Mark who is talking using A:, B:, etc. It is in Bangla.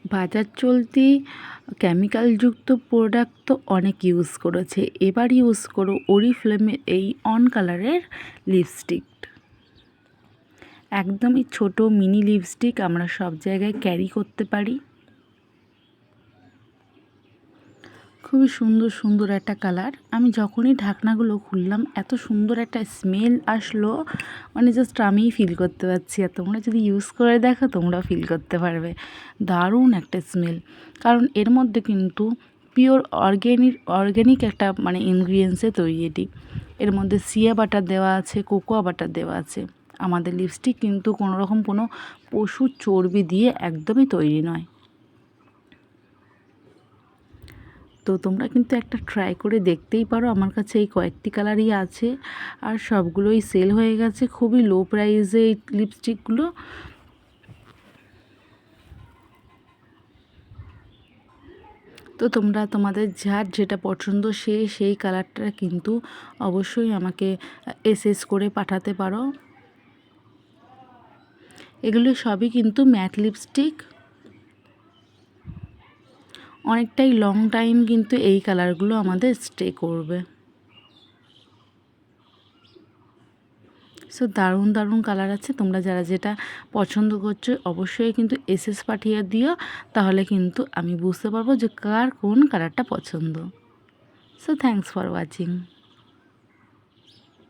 A: বাজার চলতি কেমিক্যালযুক্ত প্রোডাক্ট তো অনেক ইউজ করেছে, এবার ইউজ করো অরিফ্লেমের এই অন কালারের লিপস্টিক। একদমই ছোট মিনি লিপস্টিক, আমরা সব জায়গায় ক্যারি করতে পারি। খুবই সুন্দর সুন্দর একটা কালার। আমি যখনই ঢাকনাগুলো খুললাম এত সুন্দর একটা স্মেল আসলো, মানে জাস্ট আমিই ফিল করতে পারছি। আর তোমরা যদি ইউজ করে দেখো তোমরা ফিল করতে পারবে, দারুণ একটা স্মেল। কারণ এর মধ্যে কিন্তু পিওর অর্গ্যানিক একটা মানে ইনগ্রিডিয়েন্টসে তৈরি এটি। এর মধ্যে সিয়া বাটার দেওয়া আছে, কোকোয়া বাটার দেওয়া আছে। আমাদের লিপস্টিক কিন্তু কোনোরকম কোনো পশুর চর্বি দিয়ে একদমই তৈরি নয়। তো তোমরা কিন্তু একটা ট্রাই করে দেখতেই পারো। আমার কাছে এই কয়েকটি কালারই আছে আর সবগুলোই সেল হয়ে গেছে খুবই লো প্রাইসে এই লিপস্টিকগুলো। তো তোমরা তোমাদের যার যেটা পছন্দ সেই কালারটা কিন্তু অবশ্যই আমাকে এসএস করে পাঠাতে পারো। এগুলো সবই কিন্তু ম্যাট লিপস্টিক, অনেকটাই লং টাইম কিন্তু এই কালারগুলো আমাদের স্টে করবে। সো দারুণ দারুণ কালার আছে, তোমরা যারা যেটা পছন্দ করছো অবশ্যই কিন্তু এসএস পাঠিয়ে দিও, তাহলে কিন্তু আমি বুঝতে পারবো যে কার কোন কালারটা পছন্দ। So thanks for watching.